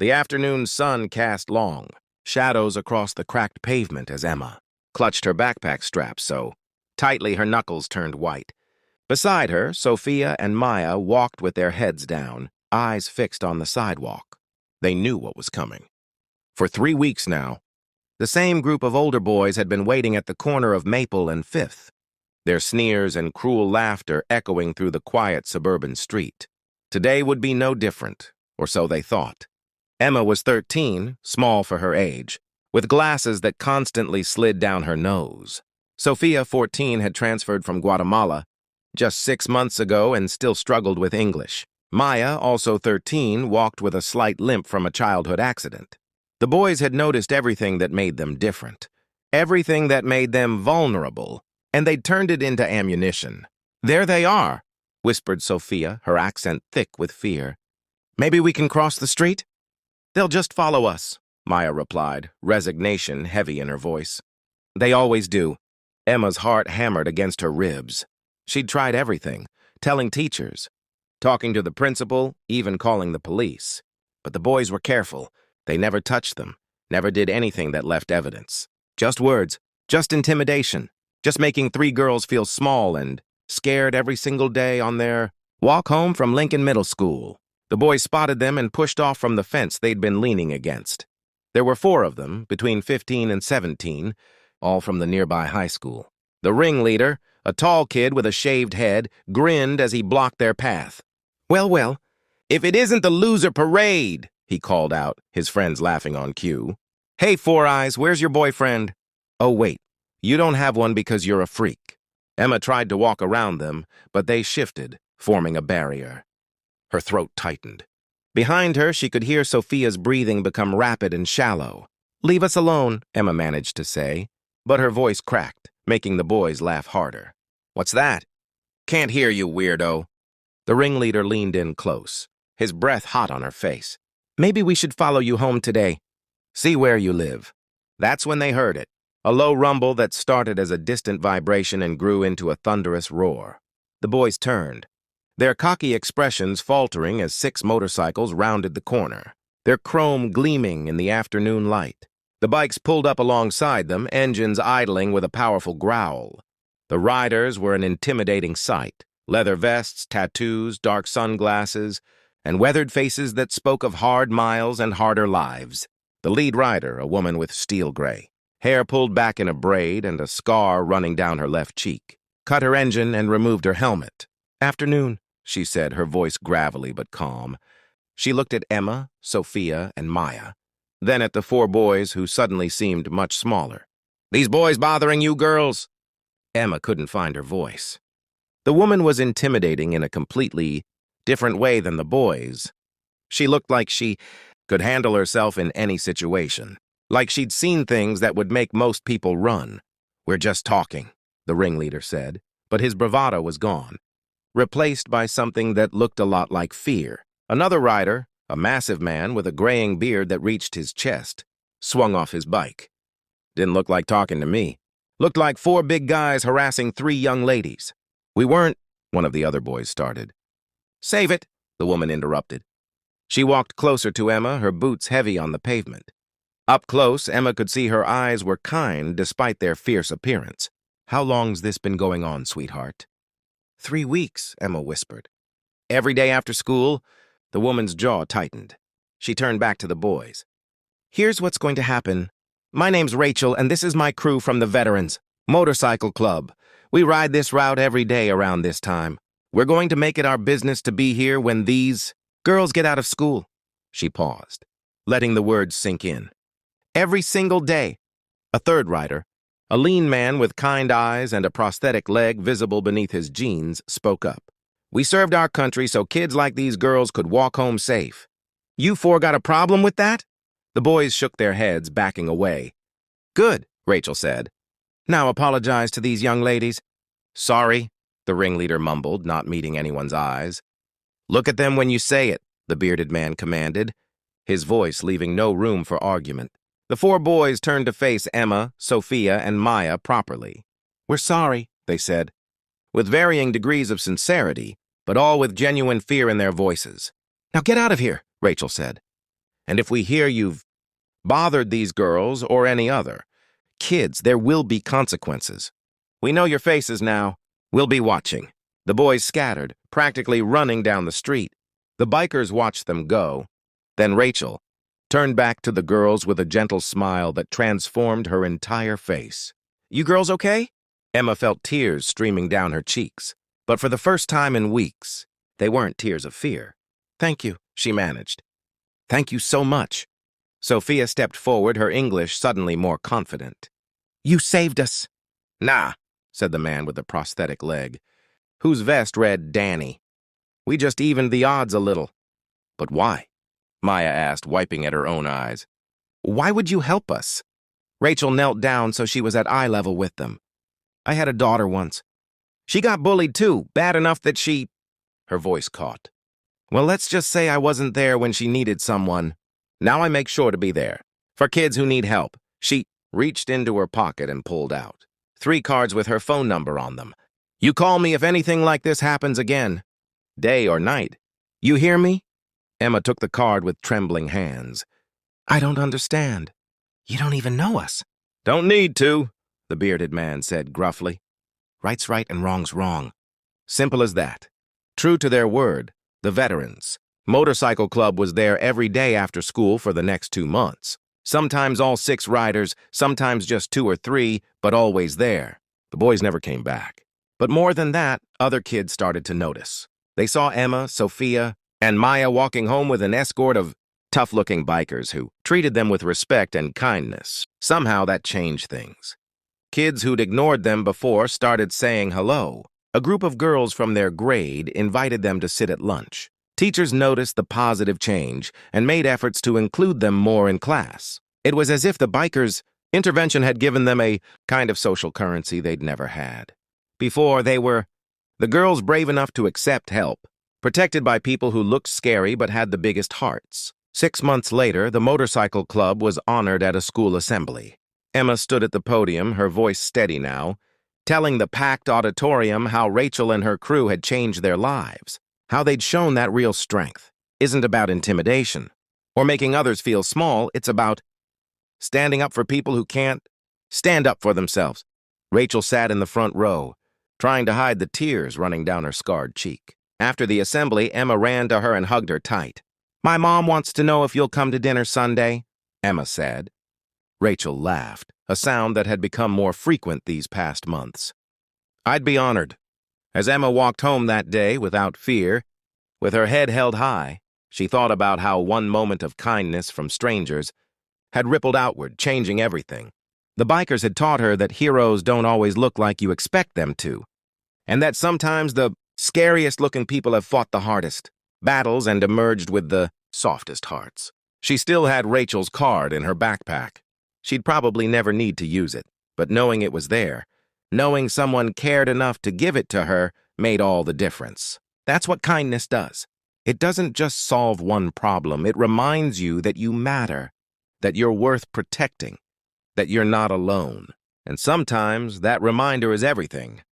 The afternoon sun cast long shadows across the cracked pavement as Emma clutched her backpack strap so tightly her knuckles turned white. Beside her, Sophia and Maya walked with their heads down, eyes fixed on the sidewalk. They knew what was coming. For 3 weeks now, the same group of older boys had been waiting at the corner of Maple and Fifth, their sneers and cruel laughter echoing through the quiet suburban street. Today would be no different, or so they thought. Emma was 13, small for her age, with glasses that constantly slid down her nose. Sophia, 14, had transferred from Guatemala just 6 months ago and still struggled with English. Maya, also 13, walked with a slight limp from a childhood accident. The boys had noticed everything that made them different, everything that made them vulnerable, and they'd turned it into ammunition. "There they are," whispered Sophia, her accent thick with fear. "Maybe we can cross the street?" "They'll just follow us," Maya replied, resignation heavy in her voice. "They always do." Emma's heart hammered against her ribs. She'd tried everything, telling teachers, talking to the principal, even calling the police. But the boys were careful. They never touched them, never did anything that left evidence. Just words, just intimidation, just making 3 girls feel small and scared every single day on their walk home from Lincoln Middle School. The boys spotted them and pushed off from the fence they'd been leaning against. There were 4 of them, between 15 and 17, all from the nearby high school. The ringleader, a tall kid with a shaved head, grinned as he blocked their path. Well, if it isn't the loser parade," he called out, his friends laughing on cue. "Hey, Four Eyes, where's your boyfriend?" "Oh, wait, you don't have one because you're a freak." Emma tried to walk around them, but they shifted, forming a barrier. Her throat tightened. Behind her, she could hear Sophia's breathing become rapid and shallow. "Leave us alone," Emma managed to say, but her voice cracked, making the boys laugh harder. "What's that?" "Can't hear you, weirdo." The ringleader leaned in close, his breath hot on her face. "Maybe we should follow you home today. See where you live." That's when they heard it, a low rumble that started as a distant vibration and grew into a thunderous roar. The boys turned, their cocky expressions faltering as 6 motorcycles rounded the corner, their chrome gleaming in the afternoon light. The bikes pulled up alongside them, engines idling with a powerful growl. The riders were an intimidating sight, leather vests, tattoos, dark sunglasses, and weathered faces that spoke of hard miles and harder lives. The lead rider, a woman with steel gray, hair pulled back in a braid and a scar running down her left cheek, cut her engine and removed her helmet. "Afternoon," she said, her voice gravelly but calm. She looked at Emma, Sophia, and Maya, then at the 4 boys who suddenly seemed much smaller. "These boys bothering you girls?" Emma couldn't find her voice. The woman was intimidating in a completely different way than the boys. She looked like she could handle herself in any situation, like she'd seen things that would make most people run. "We're just talking," the ringleader said, but his bravado was gone, replaced by something that looked a lot like fear. Another rider, a massive man with a graying beard that reached his chest, swung off his bike. "Didn't look like talking to me. Looked like 4 big guys harassing 3 young ladies." "We weren't," one of the other boys started. "Save it," the woman interrupted. She walked closer to Emma, her boots heavy on the pavement. Up close, Emma could see her eyes were kind despite their fierce appearance. "How long's this been going on, sweetheart?" 3 weeks, Emma whispered. "Every day after school?" The woman's jaw tightened. She turned back to the boys. "Here's what's going to happen. My name's Rachel, and this is my crew from the Veterans Motorcycle Club. We ride this route every day around this time. We're going to make it our business to be here when these girls get out of school." She paused, letting the words sink in. "Every single day." A third rider, a lean man with kind eyes and a prosthetic leg visible beneath his jeans, spoke up. "We served our country so kids like these girls could walk home safe. You 4 got a problem with that?" The boys shook their heads, backing away. "Good," Rachel said. "Now apologize to these young ladies." "Sorry," the ringleader mumbled, not meeting anyone's eyes. "Look at them when you say it," the bearded man commanded, his voice leaving no room for argument. The 4 boys turned to face Emma, Sophia, and Maya properly. "We're sorry," they said, with varying degrees of sincerity, but all with genuine fear in their voices. "Now get out of here," Rachel said. And if we hear you've bothered these girls or any other kids, there will be consequences. We know your faces now. We'll be watching." The boys scattered, practically running down the street. The bikers watched them go. Then Rachel turned back to the girls with a gentle smile that transformed her entire face. "You girls okay?" Emma felt tears streaming down her cheeks. But for the first time in weeks, they weren't tears of fear. "Thank you," she managed. "Thank you so much." Sophia stepped forward, her English suddenly more confident. "You saved us." "Nah," said the man with the prosthetic leg, whose vest read Danny. "We just evened the odds a little." "But why?" Maya asked, wiping at her own eyes. "Why would you help us?" Rachel knelt down so she was at eye level with them. "I had a daughter once. She got bullied too, bad enough that she—" Her voice caught. "Well, let's just say I wasn't there when she needed someone. Now I make sure to be there. For kids who need help." She reached into her pocket and pulled out 3 cards with her phone number on them. "You call me if anything like this happens again. Day or night. You hear me?" Emma took the card with trembling hands. "I don't understand. You don't even know us." "Don't need to," the bearded man said gruffly. "Right's right and wrong's wrong. Simple as that." True to their word, the veterans' motorcycle club was there every day after school for the next 2 months. Sometimes all 6 riders, sometimes just 2 or 3, but always there. The boys never came back. But more than that, other kids started to notice. They saw Emma, Sophia, and Maya walking home with an escort of tough-looking bikers who treated them with respect and kindness. Somehow that changed things. Kids who'd ignored them before started saying hello. A group of girls from their grade invited them to sit at lunch. Teachers noticed the positive change and made efforts to include them more in class. It was as if the bikers' intervention had given them a kind of social currency they'd never had. Before, they were the girls brave enough to accept help, protected by people who looked scary but had the biggest hearts. 6 months later, the motorcycle club was honored at a school assembly. Emma stood at the podium, her voice steady now, telling the packed auditorium how Rachel and her crew had changed their lives, how they'd shown that real strength isn't about intimidation or making others feel small. It's about standing up for people who can't stand up for themselves. Rachel sat in the front row, trying to hide the tears running down her scarred cheek. After the assembly, Emma ran to her and hugged her tight. "My mom wants to know if you'll come to dinner Sunday," Emma said. Rachel laughed, a sound that had become more frequent these past months. "I'd be honored." As Emma walked home that day without fear, with her head held high, she thought about how one moment of kindness from strangers had rippled outward, changing everything. The bikers had taught her that heroes don't always look like you expect them to, and that sometimes the scariest-looking people have fought the hardest battles and emerged with the softest hearts. She still had Rachel's card in her backpack. She'd probably never need to use it, but knowing it was there, knowing someone cared enough to give it to her, made all the difference. That's what kindness does. It doesn't just solve one problem. It reminds you that you matter, that you're worth protecting, that you're not alone. And sometimes that reminder is everything.